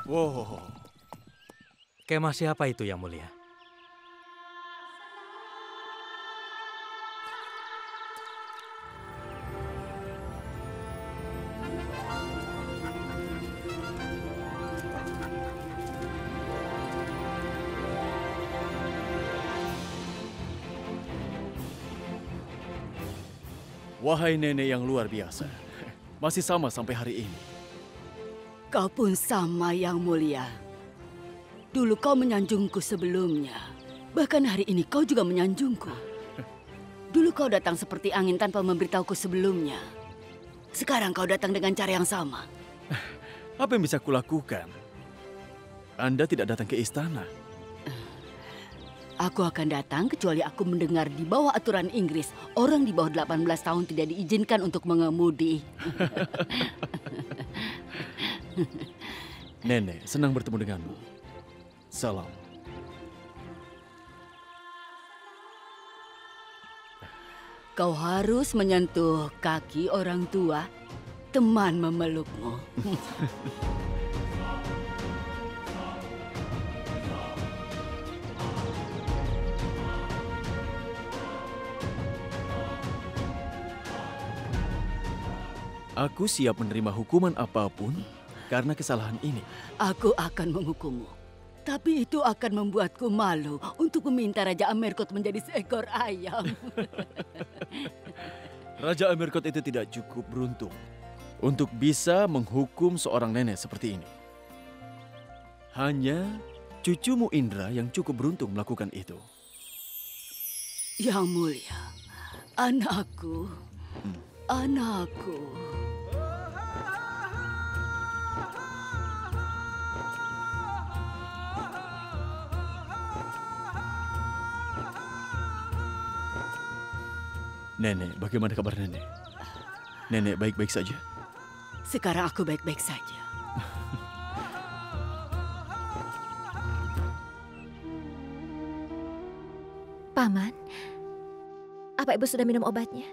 Wow, kemah siapa itu yang mulia? Wahai nenek yang luar biasa, masih sama sampai hari ini. Kau pun sama, Yang Mulia. Dulu kau menyanjungku sebelumnya. Bahkan hari ini kau juga menyanjungku. Dulu kau datang seperti angin tanpa memberitahuku sebelumnya. Sekarang kau datang dengan cara yang sama. Apa yang bisa kulakukan? Anda tidak datang ke istana. Aku akan datang kecuali aku mendengar di bawah aturan Inggris, orang di bawah 18 tahun tidak diizinkan untuk mengemudi. Nenek, senang bertemu denganmu. Salam. Kau harus menyentuh kaki orang tua, teman memelukmu. Aku siap menerima hukuman apapun karena kesalahan ini. Aku akan menghukummu. Tapi itu akan membuatku malu untuk meminta Raja Amerkot menjadi seekor ayam. Raja Amerkot itu tidak cukup beruntung untuk bisa menghukum seorang nenek seperti ini. Hanya cucumu Indra yang cukup beruntung melakukan itu. Yang Mulia, anakku, anakku. Nenek, bagaimana kabar nenek? Nenek baik-baik saja? Sekarang aku baik-baik saja. Paman, apa ibu sudah minum obatnya?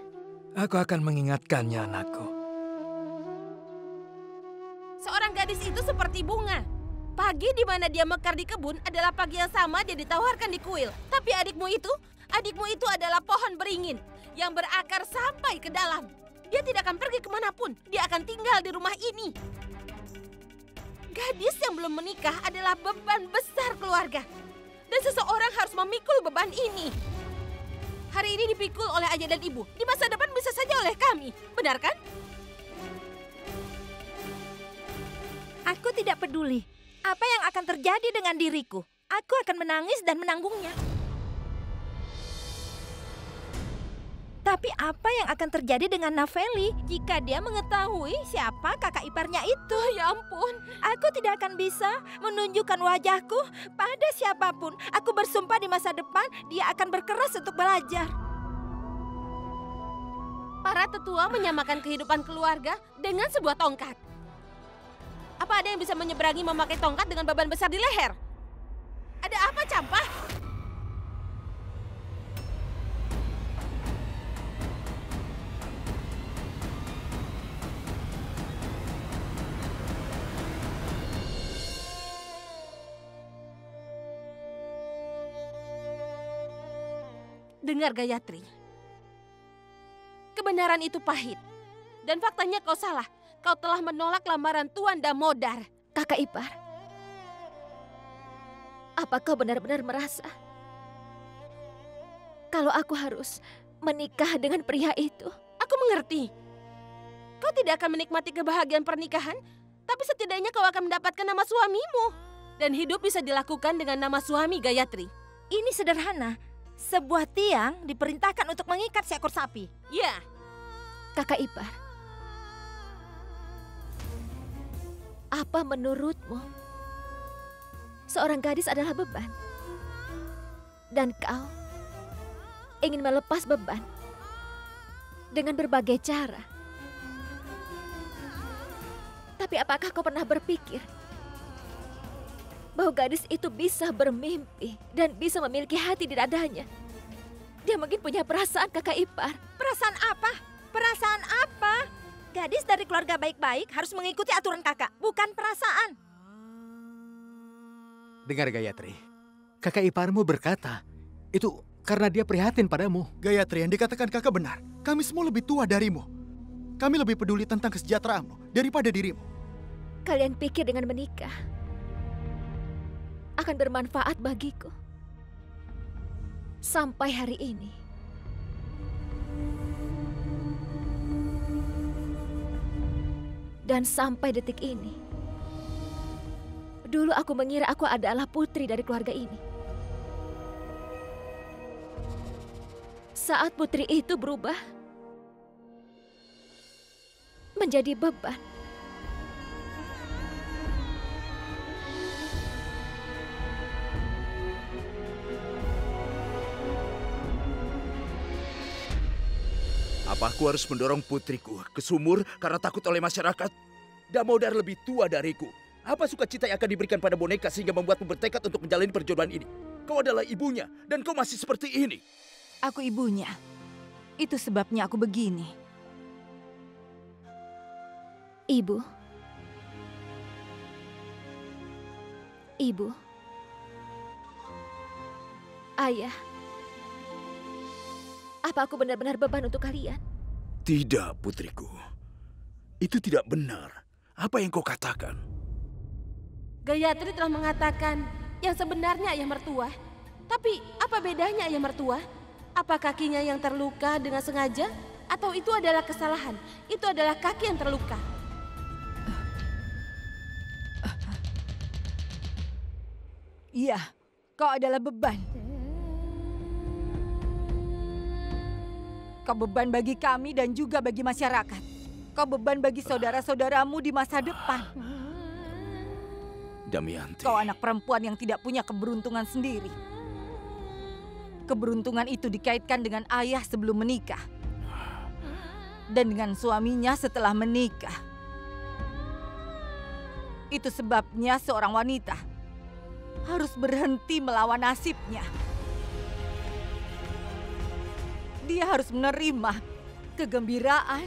Aku akan mengingatkannya, anakku. Seorang gadis itu seperti bunga. Pagi di mana dia mekar di kebun adalah pagi yang sama dia ditawarkan di kuil. Tapi adikmu itu adalah pohon beringin yang berakar sampai ke dalam. Dia tidak akan pergi kemanapun. Dia akan tinggal di rumah ini. Gadis yang belum menikah adalah beban besar keluarga. Dan seseorang harus memikul beban ini. Hari ini dipikul oleh ayah dan ibu. Di masa depan bisa saja oleh kami. Benar kan? Aku tidak peduli apa yang akan terjadi dengan diriku. Aku akan menangis dan menanggungnya. Tapi apa yang akan terjadi dengan Nafeli jika dia mengetahui siapa kakak iparnya itu? Ya ampun. Aku tidak akan bisa menunjukkan wajahku pada siapapun. Aku bersumpah di masa depan dia akan berkeras untuk belajar. Para tetua menyamakan kehidupan keluarga dengan sebuah tongkat. Apa ada yang bisa menyeberangi memakai tongkat dengan beban besar di leher? Ada apa, Campah? Dengar Gayatri. Kebenaran itu pahit. Dan faktanya kau salah. Kau telah menolak lamaran Tuan Damodar. Kakak ipar, apa kau benar-benar merasa kalau aku harus menikah dengan pria itu? Aku mengerti. Kau tidak akan menikmati kebahagiaan pernikahan, tapi setidaknya kau akan mendapatkan nama suamimu. Dan hidup bisa dilakukan dengan nama suami, Gayatri. Ini sederhana. Sebuah tiang diperintahkan untuk mengikat seekor sapi. Ya. Kakak ipar, apa menurutmu seorang gadis adalah beban? Dan kau ingin melepas beban dengan berbagai cara. Tapi apakah kau pernah berpikir bahwa gadis itu bisa bermimpi dan bisa memiliki hati di dadanya? Dia mungkin punya perasaan, kakak ipar. Perasaan apa? Perasaan apa? Gadis dari keluarga baik-baik harus mengikuti aturan kakak, bukan perasaan. Dengar Gayatri, kakak iparmu berkata, itu karena dia prihatin padamu. Gayatri, yang dikatakan kakak benar. Kami semua lebih tua darimu. Kami lebih peduli tentang kesejahteraanmu daripada dirimu. Kalian pikir dengan menikah akan bermanfaat bagiku? Sampai hari ini, dan sampai detik ini, dulu aku mengira aku adalah putri dari keluarga ini. Saat putri itu berubah menjadi beban, Apa aku harus mendorong putriku ke sumur karena takut oleh masyarakat? Damodar lebih tua dariku. Apa sukacita yang akan diberikan pada boneka sehingga membuatmu bertekad untuk menjalani perjodohan ini? Kau adalah ibunya dan kau masih seperti ini. Aku ibunya. Itu sebabnya aku begini. Ibu. Ibu. Ayah. Apa aku benar-benar beban untuk kalian? Tidak, putriku. Itu tidak benar. Apa yang kau katakan? Gayatri telah mengatakan yang sebenarnya ayah mertua. Tapi apa bedanya ayah mertua? Apa kakinya yang terluka dengan sengaja? Atau itu adalah kesalahan? Itu adalah kaki yang terluka. Iya, kau adalah beban. Kau beban bagi kami dan juga bagi masyarakat. Kau beban bagi saudara-saudaramu di masa depan. Damayanti. Kau anak perempuan yang tidak punya keberuntungan sendiri. Keberuntungan itu dikaitkan dengan ayah sebelum menikah. Dan dengan suaminya setelah menikah. Itu sebabnya seorang wanita harus berhenti melawan nasibnya. Dia harus menerima kegembiraan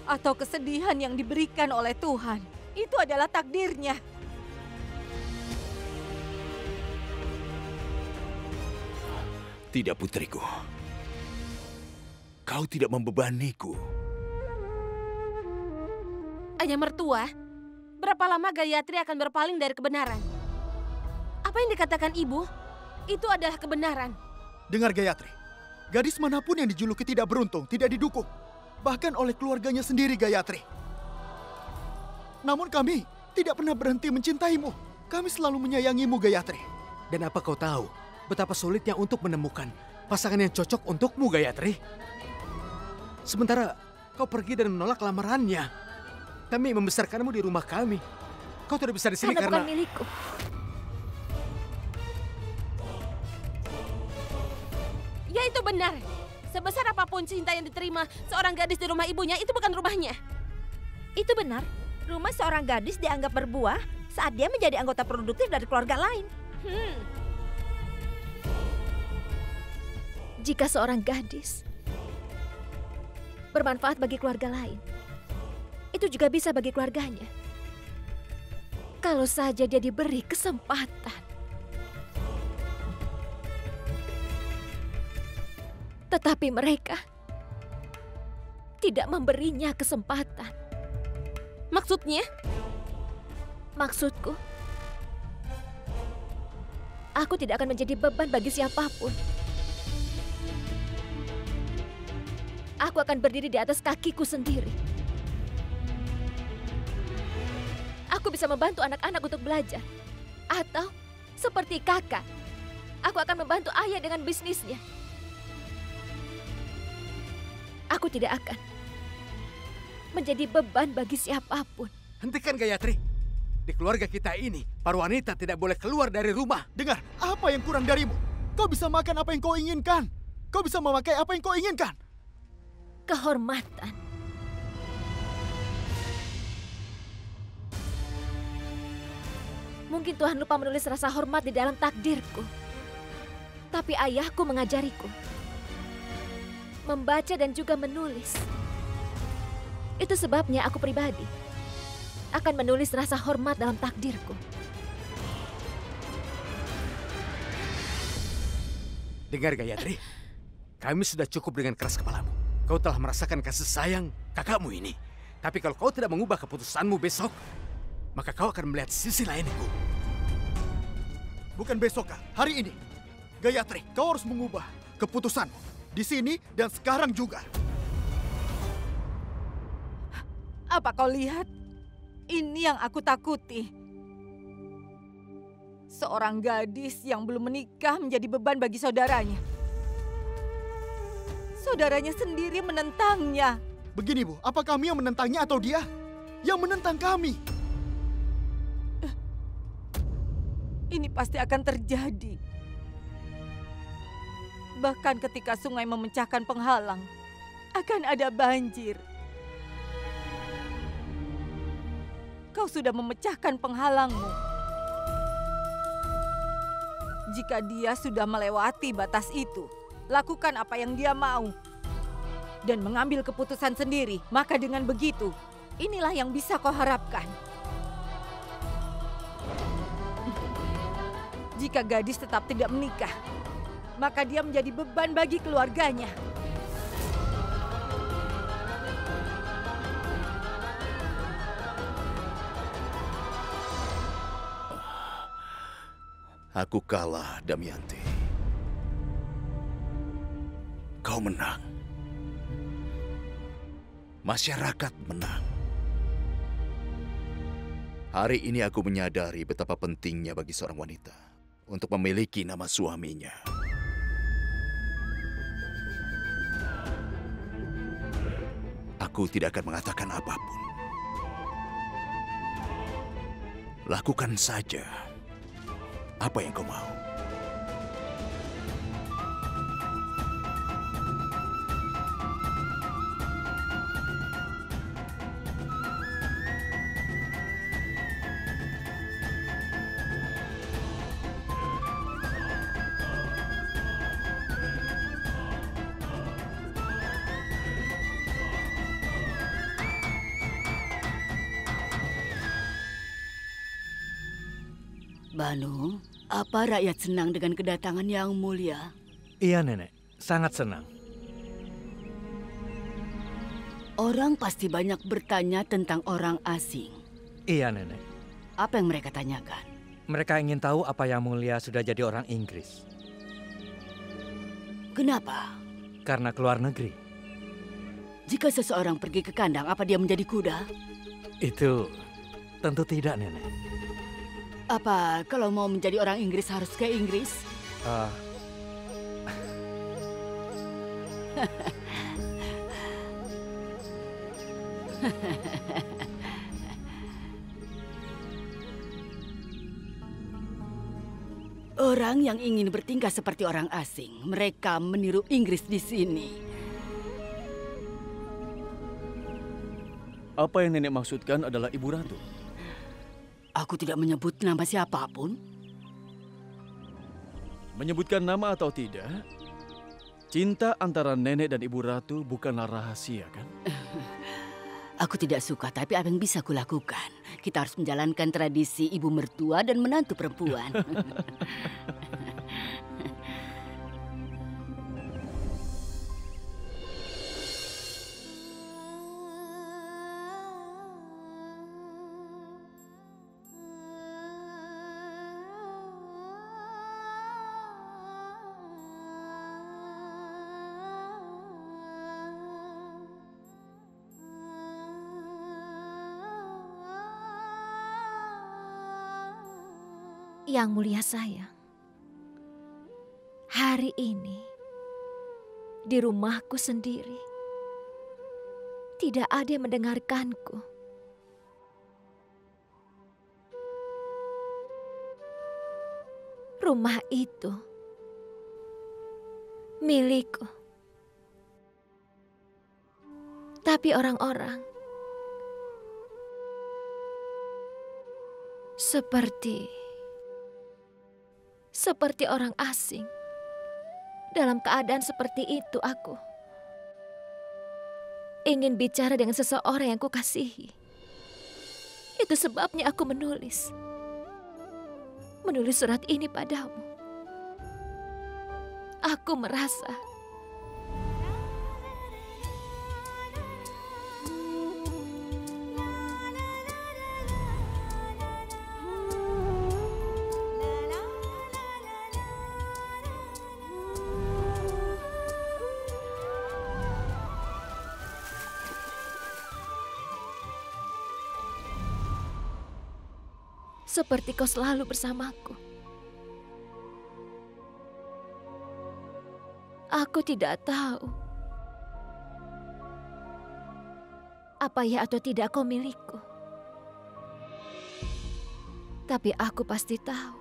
atau kesedihan yang diberikan oleh Tuhan. Itu adalah takdirnya. Tidak, putriku. Kau tidak membebaniku. Ayah mertua, berapa lama Gayatri akan berpaling dari kebenaran? Apa yang dikatakan ibu, itu adalah kebenaran. Dengar Gayatri. Gadis manapun yang dijuluki tidak beruntung, tidak didukung. Bahkan oleh keluarganya sendiri, Gayatri. Namun kami tidak pernah berhenti mencintaimu. Kami selalu menyayangimu, Gayatri. Dan apa kau tahu betapa sulitnya untuk menemukan pasangan yang cocok untukmu, Gayatri? Sementara kau pergi dan menolak lamarannya. Kami membesarkanmu di rumah kami. Kau tidak bisa di sini karena bukan milikku. Ya, itu benar. Sebesar apapun cinta yang diterima seorang gadis di rumah ibunya, itu bukan rumahnya. Itu benar. Rumah seorang gadis dianggap berbuah saat dia menjadi anggota produktif dari keluarga lain. Jika seorang gadis bermanfaat bagi keluarga lain, itu juga bisa bagi keluarganya. Kalau saja dia diberi kesempatan. Tetapi mereka tidak memberinya kesempatan. Maksudnya? Maksudku, aku tidak akan menjadi beban bagi siapapun. Aku akan berdiri di atas kakiku sendiri. Aku bisa membantu anak-anak untuk belajar. Atau seperti kakak, aku akan membantu ayah dengan bisnisnya. Aku tidak akan menjadi beban bagi siapapun. Hentikan Gayatri. Di keluarga kita ini, para wanita tidak boleh keluar dari rumah. Dengar, apa yang kurang darimu? Kau bisa makan apa yang kau inginkan. Kau bisa memakai apa yang kau inginkan. Kehormatan. Mungkin Tuhan lupa menulis rasa hormat di dalam takdirku. Tapi ayahku mengajariku membaca dan juga menulis. Itu sebabnya aku pribadi akan menulis rasa hormat dalam takdirku. Dengar Gayatri, kami sudah cukup dengan keras kepalamu. Kau telah merasakan kasih sayang kakakmu ini. Tapi kalau kau tidak mengubah keputusanmu besok, maka kau akan melihat sisi lainku. Bukan besok, Kak. Hari ini. Gayatri, kau harus mengubah keputusanmu. Di sini dan sekarang juga. Apa kau lihat? Ini yang aku takuti. Seorang gadis yang belum menikah menjadi beban bagi saudaranya. Saudaranya sendiri menentangnya. Begini, Bu. Apa kami yang menentangnya atau dia yang menentang kami? Ini pasti akan terjadi. Bahkan ketika sungai memecahkan penghalang, akan ada banjir. Kau sudah memecahkan penghalangmu. Jika dia sudah melewati batas itu, lakukan apa yang dia mau. Dan mengambil keputusan sendiri, maka dengan begitu, inilah yang bisa kau harapkan. Jika gadis tetap tidak menikah, maka dia menjadi beban bagi keluarganya. Aku kalah, Damayanti. Kau menang. Masyarakat menang. Hari ini aku menyadari betapa pentingnya bagi seorang wanita untuk memiliki nama suaminya. Aku tidak akan mengatakan apapun. Lakukan saja apa yang kau mau. Banu, apa rakyat senang dengan kedatangan Yang Mulia? Iya, Nenek. Sangat senang. Orang pasti banyak bertanya tentang orang asing. Iya, Nenek. Apa yang mereka tanyakan? Mereka ingin tahu apa Yang Mulia sudah jadi orang Inggris. Kenapa? Karena keluar negeri. Jika seseorang pergi ke kandang, apa dia menjadi kuda? Itu tentu tidak, Nenek. Apa kalau mau menjadi orang Inggris harus ke Inggris? Orang yang ingin bertingkah seperti orang asing, mereka meniru Inggris di sini. Apa yang Nenek maksudkan adalah Ibu Ratu. Aku tidak menyebut nama siapapun. Menyebutkan nama atau tidak, cinta antara Nenek dan Ibu Ratu bukanlah rahasia, kan? Aku tidak suka, tapi apa yang bisa kulakukan? Kita harus menjalankan tradisi ibu mertua dan menantu perempuan. Yang mulia sayang, hari ini di rumahku sendiri tidak ada yang mendengarkanku. Rumah itu milikku. Tapi orang-orang seperti orang asing. Dalam keadaan seperti itu aku ingin bicara dengan seseorang yang kukasihi. Itu sebabnya aku menulis surat ini padamu. Aku merasa seperti kau selalu bersamaku. Aku tidak tahu apa ya atau tidak kau milikku. Tapi aku pasti tahu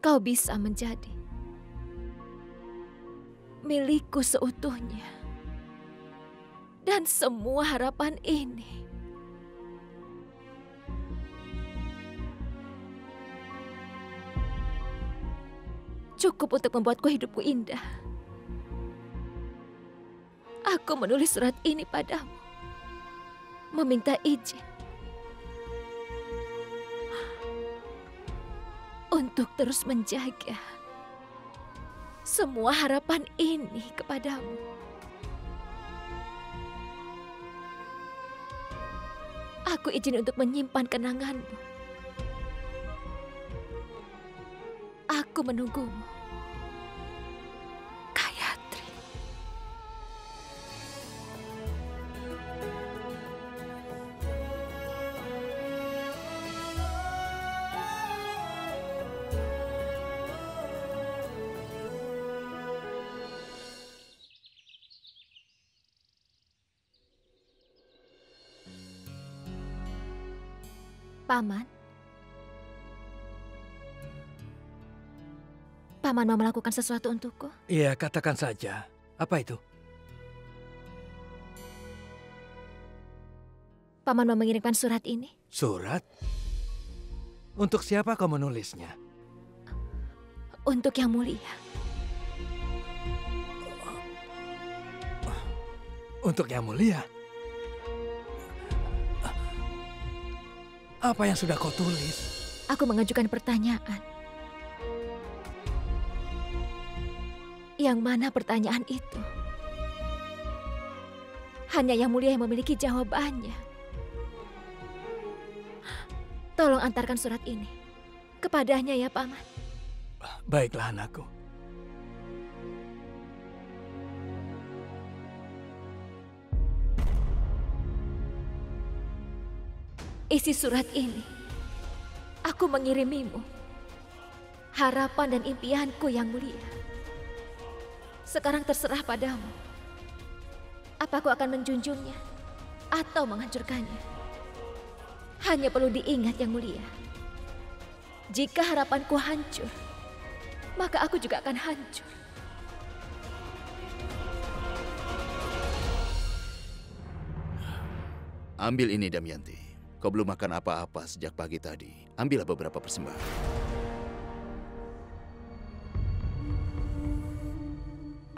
kau bisa menjadi milikku seutuhnya. Dan semua harapan ini cukup untuk membuatku hidupku indah. Aku menulis surat ini padamu, meminta izin untuk terus menjaga semua harapan ini kepadamu. Aku izin untuk menyimpan kenanganmu. Aku menunggumu, Gayatri. Paman. Paman mau melakukan sesuatu untukku? Iya, katakan saja. Apa itu? Paman mau mengirimkan surat ini? Surat? Untuk siapa kau menulisnya? Untuk Yang Mulia. Untuk Yang Mulia? Apa yang sudah kau tulis? Aku mengajukan pertanyaan. Yang mana pertanyaan itu? Hanya Yang Mulia yang memiliki jawabannya. Tolong antarkan surat ini kepadanya ya, Paman. Baiklah, anakku. Isi surat ini, aku mengirimimu harapan dan impianku Yang Mulia. Sekarang terserah padamu. Apa aku akan menjunjungnya atau menghancurkannya? Hanya perlu diingat Yang Mulia. Jika harapanku hancur, maka aku juga akan hancur. Ambil ini, Damayanti. Kau belum makan apa-apa sejak pagi tadi. Ambillah beberapa persembahan.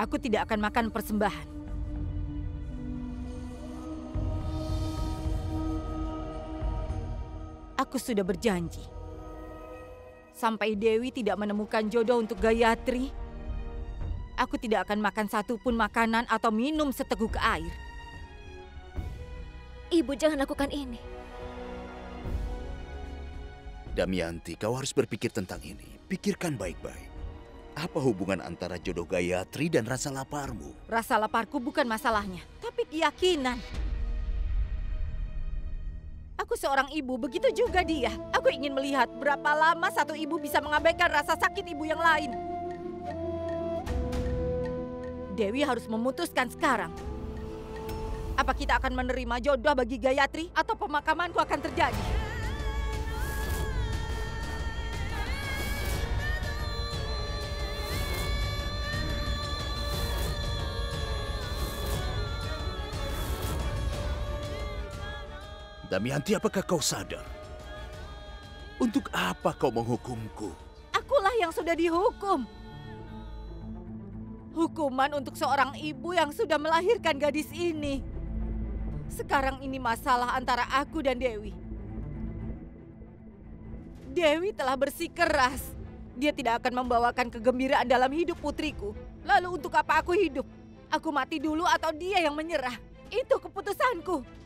Aku tidak akan makan persembahan. Aku sudah berjanji. Sampai Dewi tidak menemukan jodoh untuk Gayatri, aku tidak akan makan satupun makanan atau minum seteguk air. Ibu jangan lakukan ini. Damayanti, kau harus berpikir tentang ini. Pikirkan baik-baik. Apa hubungan antara jodoh Gayatri dan rasa laparmu? Rasa laparku bukan masalahnya, tapi keyakinan. Aku seorang ibu, begitu juga dia. Aku ingin melihat berapa lama satu ibu bisa mengabaikan rasa sakit ibu yang lain. Dewi harus memutuskan sekarang. Apa kita akan menerima jodoh bagi Gayatri atau pemakamanku akan terjadi? Damayanti, apakah kau sadar? Untuk apa kau menghukumku? Akulah yang sudah dihukum. Hukuman untuk seorang ibu yang sudah melahirkan gadis ini. Sekarang ini masalah antara aku dan Dewi. Dewi telah bersikeras. Dia tidak akan membawakan kegembiraan dalam hidup putriku. Lalu untuk apa aku hidup? Aku mati dulu atau dia yang menyerah? Itu keputusanku.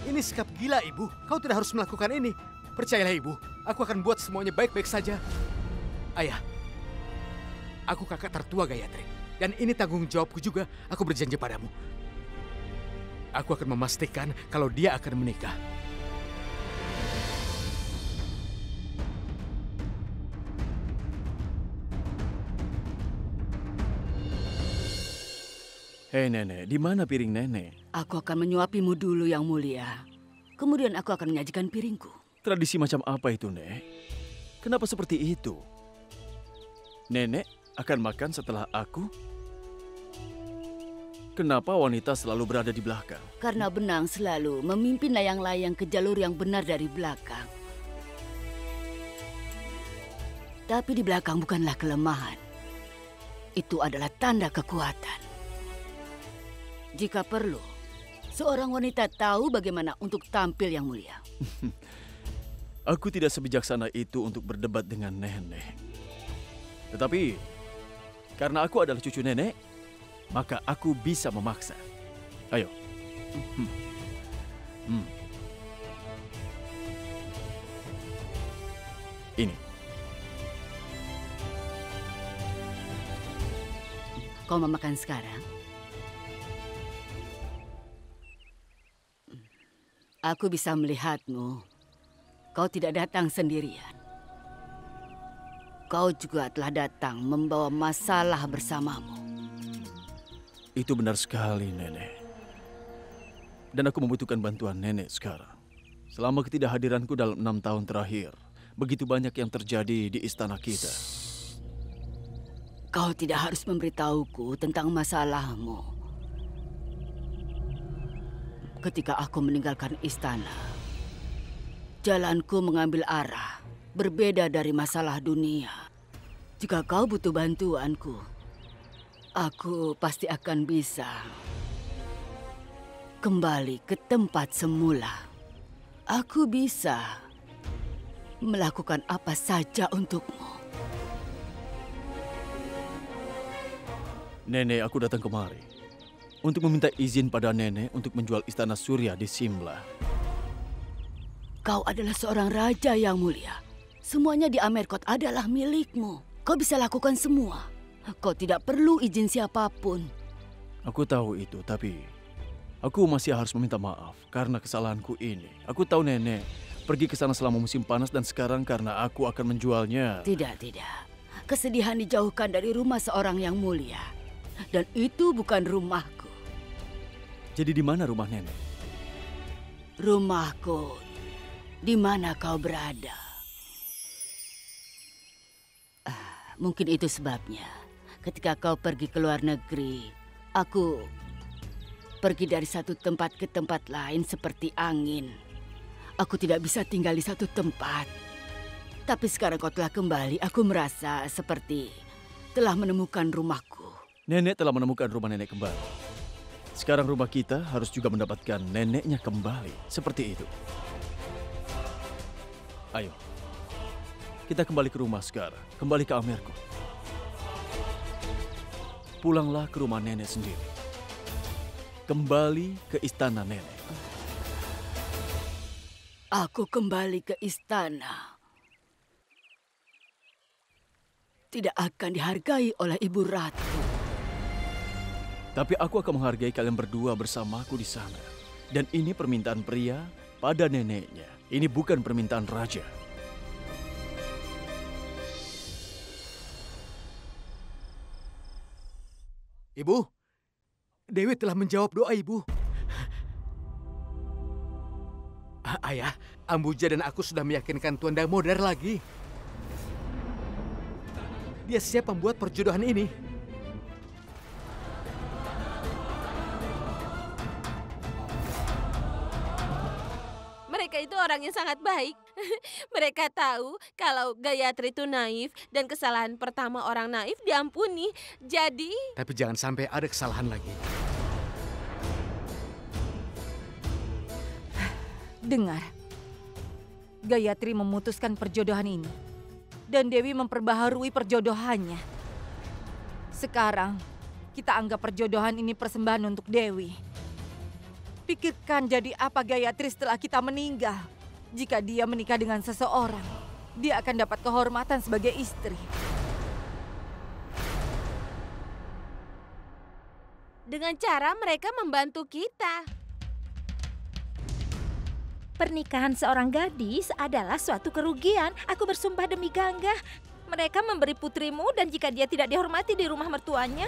Ini sikap gila, Ibu. Kau tidak harus melakukan ini. Percayalah, Ibu. Aku akan buat semuanya baik-baik saja. Ayah, aku kakak tertua Gayatri. Dan ini tanggung jawabku juga. Aku berjanji padamu. Aku akan memastikan kalau dia akan menikah. Hei Nenek, di mana piring Nenek? Aku akan menyuapimu dulu, Yang Mulia. Kemudian aku akan menyajikan piringku. Tradisi macam apa itu, Nek? Kenapa seperti itu? Nenek akan makan setelah aku? Kenapa wanita selalu berada di belakang? Karena benang selalu memimpin layang-layang ke jalur yang benar dari belakang. Tapi di belakang bukanlah kelemahan. Itu adalah tanda kekuatan. Jika perlu, seorang wanita tahu bagaimana untuk tampil, Yang Mulia. Aku tidak sebijaksana itu untuk berdebat dengan Nenek. Tetapi, karena aku adalah cucu Nenek, maka aku bisa memaksa. Ayo. Ini. Kau mau makan sekarang? Aku bisa melihatmu. Kau tidak datang sendirian. Kau juga telah datang membawa masalah bersamamu. Itu benar sekali, Nenek. Dan aku membutuhkan bantuan Nenek sekarang. Selama ketidakhadiranku dalam 6 tahun terakhir, begitu banyak yang terjadi di istana kita. Kau tidak harus memberitahuku tentang masalahmu. Ketika aku meninggalkan istana, jalanku mengambil arah berbeda dari masalah dunia. Jika kau butuh bantuanku, aku pasti akan bisa kembali ke tempat semula. Aku bisa melakukan apa saja untukmu. Nenek, aku datang kemari untuk meminta izin pada Nenek untuk menjual istana Surya di Simla. Kau adalah seorang raja, Yang Mulia. Semuanya di Amerkot adalah milikmu. Kau bisa lakukan semua. Kau tidak perlu izin siapapun. Aku tahu itu, tapi aku masih harus meminta maaf karena kesalahanku ini. Aku tahu Nenek pergi ke sana selama musim panas dan sekarang karena aku akan menjualnya. Tidak. Kesedihan dijauhkan dari rumah seorang Yang Mulia. Dan itu bukan rumahku. Jadi di mana rumah Nenek? Rumahku, di mana kau berada? Mungkin itu sebabnya. Ketika kau pergi ke luar negeri, aku pergi dari satu tempat ke tempat lain seperti angin. Aku tidak bisa tinggal di satu tempat. Tapi sekarang kau telah kembali, aku merasa seperti telah menemukan rumahku. Nenek telah menemukan rumah Nenek kembali. Sekarang rumah kita harus juga mendapatkan neneknya kembali. Seperti itu. Ayo. Kita kembali ke rumah sekarang. Kembali ke Amerkot. Pulanglah ke rumah Nenek sendiri. Kembali ke istana Nenek. Aku kembali ke istana. Tidak akan dihargai oleh Ibu Ratu. Tapi aku akan menghargai kalian berdua bersamaku di sana. Dan ini permintaan pria pada neneknya. Ini bukan permintaan raja. Ibu, Dewi telah menjawab doa ibu. Ayah, Ambuja dan aku sudah meyakinkan Tuan Damodar lagi. Dia siap membuat perjodohan ini. Mereka itu orang yang sangat baik. Mereka tahu kalau Gayatri itu naif dan kesalahan pertama orang naif diampuni. Jadi... Tapi jangan sampai ada kesalahan lagi. Dengar, Gayatri memutuskan perjodohan ini. Dan Dewi memperbaharui perjodohannya. Sekarang, kita anggap perjodohan ini persembahan untuk Dewi. Pikirkan jadi apa Gayatri setelah kita meninggal. Jika dia menikah dengan seseorang, dia akan dapat kehormatan sebagai istri. dengan cara mereka membantu kita. Pernikahan seorang gadis adalah suatu kerugian. Aku bersumpah demi Gangga. Mereka memberi putrimu dan jika dia tidak dihormati di rumah mertuanya.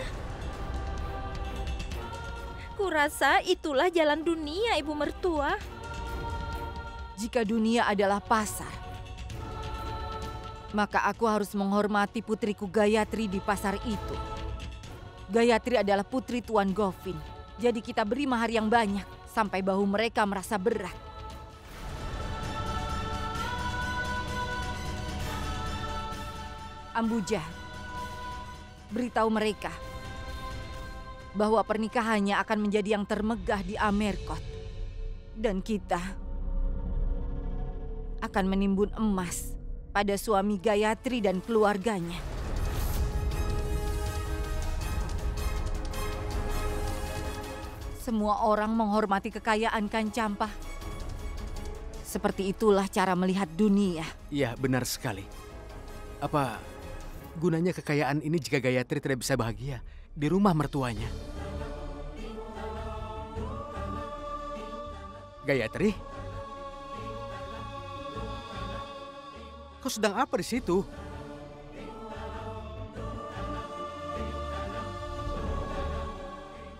Kurasa itulah jalan dunia, Ibu Mertua. Jika dunia adalah pasar, maka aku harus menghormati putriku Gayatri di pasar itu. Gayatri adalah putri Tuan Govin. Jadi kita beri mahar yang banyak sampai bahu mereka merasa berat. Ambuja, beritahu mereka bahwa pernikahannya akan menjadi yang termegah di Amerkot. Dan kita akan menimbun emas pada suami Gayatri dan keluarganya. Semua orang menghormati kekayaan Kancampa. Seperti itulah cara melihat dunia. Iya, benar sekali. Apa gunanya kekayaan ini jika Gayatri tidak bisa bahagia di rumah mertuanya? Gayatri? Kau sedang apa di situ?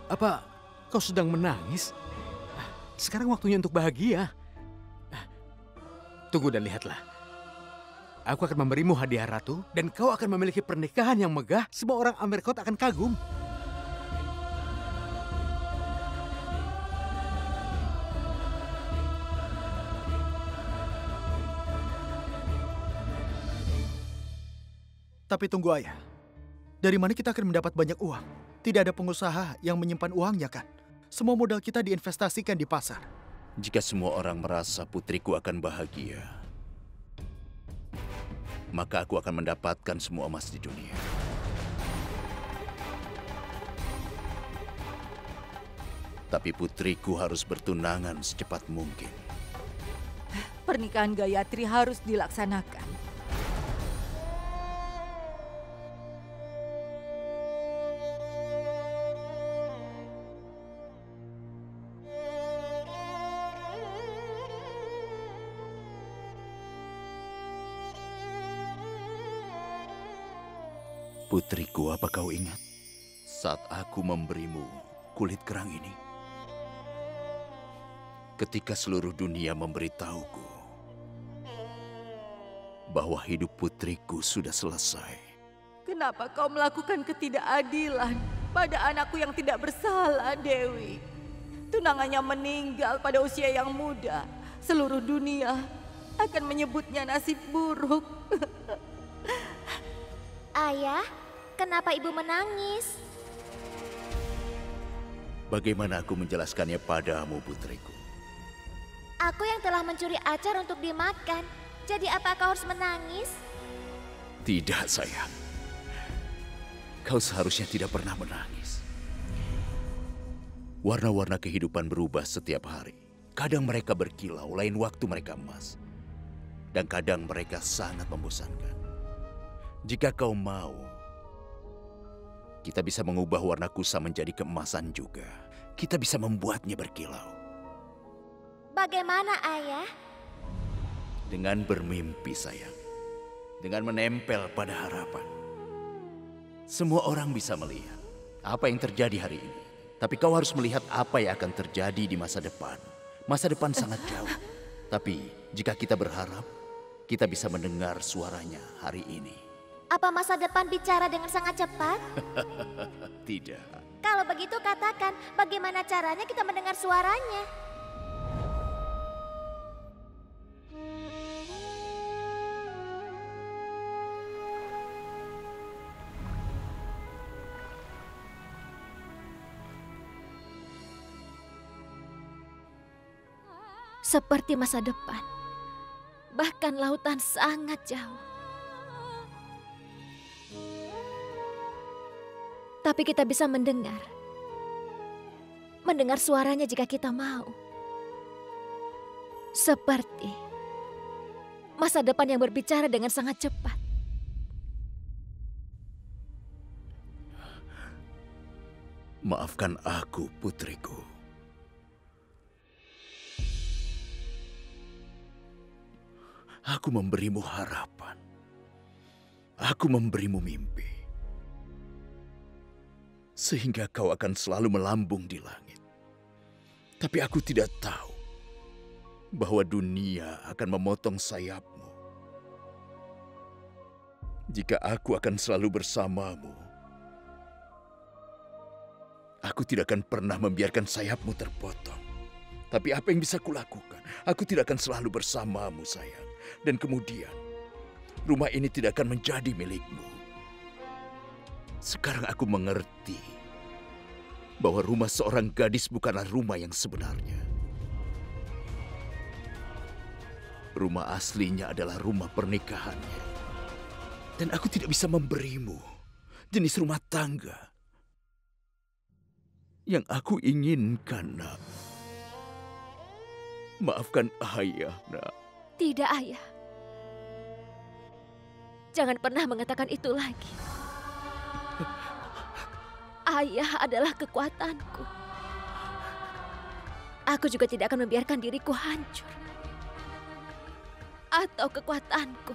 Apa kau sedang menangis? Sekarang waktunya untuk bahagia. Tunggu dan lihatlah. Aku akan memberimu hadiah ratu dan kau akan memiliki pernikahan yang megah. Semua orang Amerkot akan kagum. Tapi tunggu ayah, dari mana kita akan mendapat banyak uang? Tidak ada pengusaha yang menyimpan uangnya kan? Semua modal kita diinvestasikan di pasar. Jika semua orang merasa putriku akan bahagia, maka aku akan mendapatkan semua emas di dunia. Tapi putriku harus bertunangan secepat mungkin. Pernikahan Gayatri harus dilaksanakan. Putriku, apa kau ingat saat aku memberimu kulit kerang ini? Ketika seluruh dunia memberitahuku bahwa hidup putriku sudah selesai. Kenapa kau melakukan ketidakadilan pada anakku yang tidak bersalah, Dewi? Tunangannya meninggal pada usia yang muda. Seluruh dunia akan menyebutnya nasib buruk. Ayah, kenapa ibu menangis? Bagaimana aku menjelaskannya padamu, putriku? Aku yang telah mencuri acar untuk dimakan. Jadi apa kau harus menangis? Tidak, sayang. Kau seharusnya tidak pernah menangis. Warna-warna kehidupan berubah setiap hari. Kadang mereka berkilau, lain waktu mereka emas. Dan kadang mereka sangat membosankan. Jika kau mau, kita bisa mengubah warna kusa menjadi keemasan juga. Kita bisa membuatnya berkilau. Bagaimana, Ayah? Dengan bermimpi, sayang. Dengan menempel pada harapan. Semua orang bisa melihat apa yang terjadi hari ini. Tapi kau harus melihat apa yang akan terjadi di masa depan. Masa depan sangat jauh. Tapi jika kita berharap, kita bisa mendengar suaranya hari ini. Apa masa depan bicara dengan sangat cepat? Tidak. Kalau begitu katakan, bagaimana caranya kita mendengar suaranya? Seperti masa depan, bahkan lautan sangat jauh. Tapi kita bisa mendengar suaranya jika kita mau. Seperti masa depan yang berbicara dengan sangat cepat. Maafkan aku, putriku. Aku memberimu harapan. Aku memberimu mimpi. Sehingga kau akan selalu melambung di langit. Tapi aku tidak tahu bahwa dunia akan memotong sayapmu. Jika aku akan selalu bersamamu, aku tidak akan pernah membiarkan sayapmu terpotong. Tapi apa yang bisa kulakukan? Aku tidak akan selalu bersamamu, sayang. Dan kemudian, rumah ini tidak akan menjadi milikmu. Sekarang aku mengerti bahwa rumah seorang gadis bukanlah rumah yang sebenarnya. Rumah aslinya adalah rumah pernikahannya. Dan aku tidak bisa memberimu jenis rumah tangga yang aku inginkan, nak. Maafkan ayah, nak. Tidak, Ayah. Jangan pernah mengatakan itu lagi. Ayah adalah kekuatanku. Aku juga tidak akan membiarkan diriku hancur. Atau kekuatanku.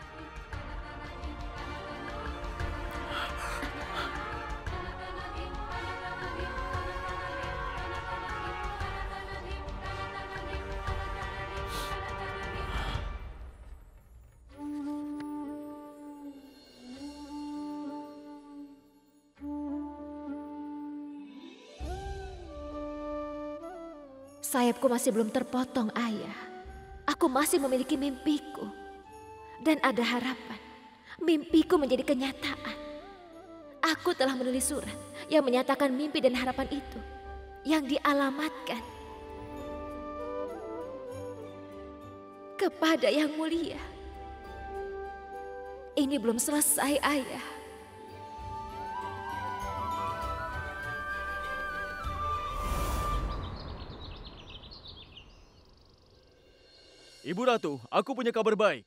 Sayapku masih belum terpotong, Ayah. Aku masih memiliki mimpiku. Dan ada harapan. Mimpiku menjadi kenyataan. Aku telah menulis surat yang menyatakan mimpi dan harapan itu. Yang dialamatkan kepada Yang Mulia. Ini belum selesai, Ayah. Ibu Ratu, aku punya kabar baik.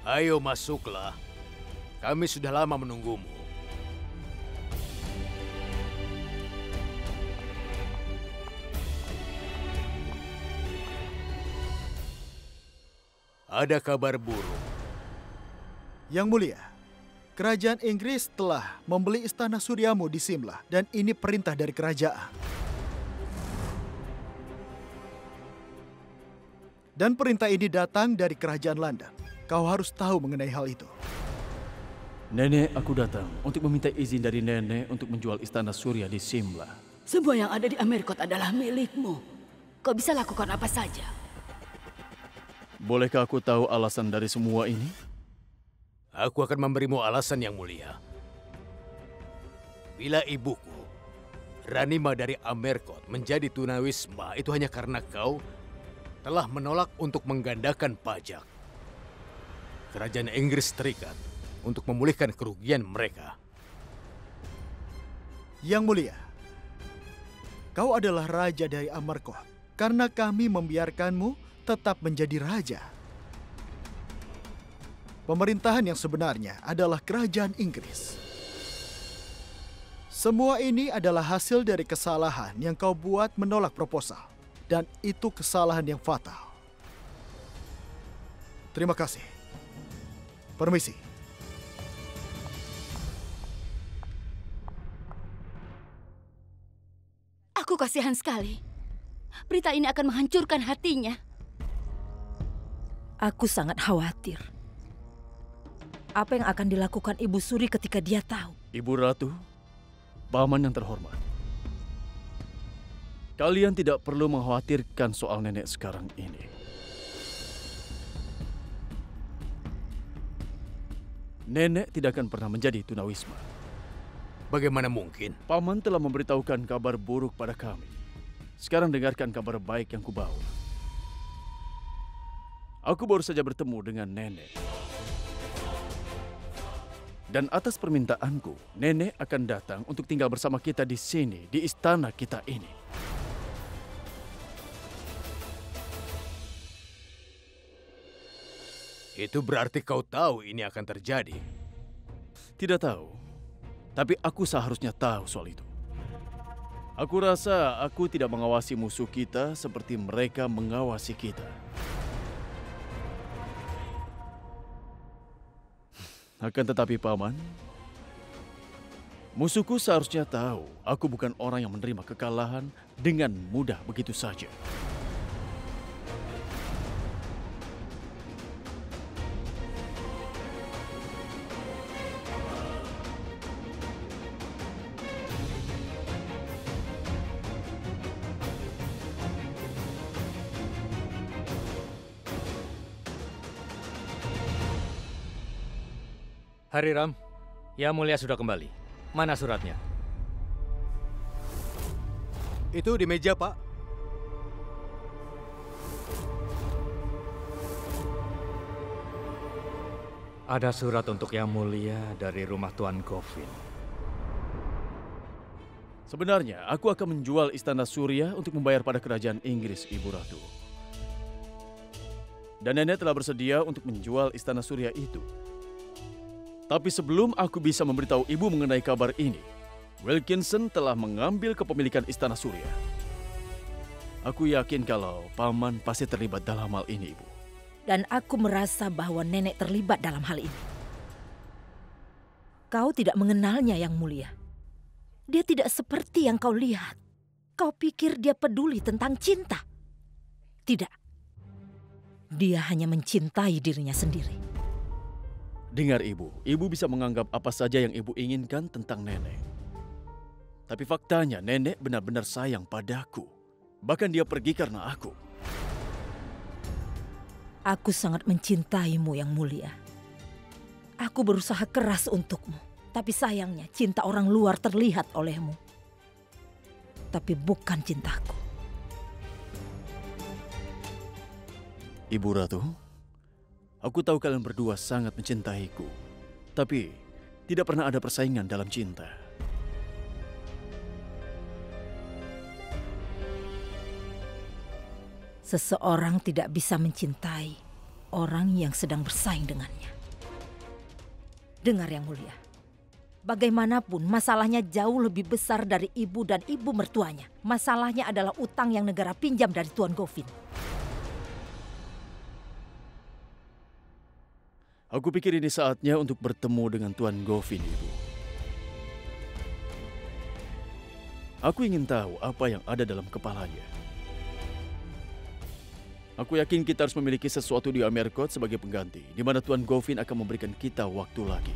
Ayo masuklah. Kami sudah lama menunggumu. Ada kabar buruk. Yang Mulia, kerajaan Inggris telah membeli istana Suryamu di Simla dan ini perintah dari kerajaan. Dan perintah ini datang dari kerajaan London. Kau harus tahu mengenai hal itu. Nenek, aku datang untuk meminta izin dari Nenek untuk menjual istana Surya di Simla. Semua yang ada di Amerkot adalah milikmu. Kau bisa lakukan apa saja. Bolehkah aku tahu alasan dari semua ini? Aku akan memberimu alasan, Yang Mulia. Bila ibuku, Ranima dari Amerkot, menjadi tunawisma, itu hanya karena kau telah menolak untuk menggandakan pajak. Kerajaan Inggris terikat untuk memulihkan kerugian mereka. Yang Mulia, kau adalah raja dari Amerkot. Karena kami membiarkanmu tetap menjadi raja. Pemerintahan yang sebenarnya adalah kerajaan Inggris. Semua ini adalah hasil dari kesalahan yang kau buat menolak proposal. Dan itu kesalahan yang fatal. Terima kasih. Permisi. Aku kasihan sekali. Berita ini akan menghancurkan hatinya. Aku sangat khawatir. Apa yang akan dilakukan Ibu Suri ketika dia tahu? Ibu Ratu, Paman yang terhormat. Kalian tidak perlu mengkhawatirkan soal nenek sekarang ini. Nenek tidak akan pernah menjadi tunawisma. Bagaimana mungkin? Paman telah memberitahukan kabar buruk pada kami. Sekarang dengarkan kabar baik yang kubawa. Aku baru saja bertemu dengan nenek. Dan atas permintaanku, nenek akan datang untuk tinggal bersama kita di sini, di istana kita ini. Itu berarti kau tahu ini akan terjadi. Tidak tahu, tapi aku seharusnya tahu soal itu. Aku rasa aku tidak mengawasi musuh kita seperti mereka mengawasi kita. Akan tetapi, Paman, musuhku seharusnya tahu aku bukan orang yang menerima kekalahan dengan mudah begitu saja. Hariram, Yang Mulia sudah kembali. Mana suratnya? Itu di meja, Pak. Ada surat untuk Yang Mulia dari rumah Tuan Govin. Sebenarnya, aku akan menjual Istana Surya untuk membayar pada kerajaan Inggris, Ibu Ratu. Dan nenek telah bersedia untuk menjual Istana Surya itu. Tapi sebelum aku bisa memberitahu ibu mengenai kabar ini, Wilkinson telah mengambil kepemilikan Istana Surya. Aku yakin kalau Paman pasti terlibat dalam hal ini, Ibu. Dan aku merasa bahwa nenek terlibat dalam hal ini. Kau tidak mengenalnya, Yang Mulia. Dia tidak seperti yang kau lihat. Kau pikir dia peduli tentang cinta? Tidak. Dia hanya mencintai dirinya sendiri. Dengar ibu bisa menganggap apa saja yang ibu inginkan tentang nenek. Tapi faktanya nenek benar-benar sayang padaku. Bahkan dia pergi karena aku. Aku sangat mencintaimu, Yang Mulia. Aku berusaha keras untukmu. Tapi sayangnya cinta orang luar terlihat olehmu. Tapi bukan cintaku. Ibu Ratu, aku tahu kalian berdua sangat mencintaiku. Tapi tidak pernah ada persaingan dalam cinta. Seseorang tidak bisa mencintai orang yang sedang bersaing dengannya. Dengar, Yang Mulia. Bagaimanapun masalahnya jauh lebih besar dari ibu dan ibu mertuanya. Masalahnya adalah utang yang negara pinjam dari Tuan Govin. Aku pikir ini saatnya untuk bertemu dengan Tuan Govin, Ibu. Aku ingin tahu apa yang ada dalam kepalanya. Aku yakin kita harus memiliki sesuatu di Amerkot sebagai pengganti, di mana Tuan Govin akan memberikan kita waktu lagi.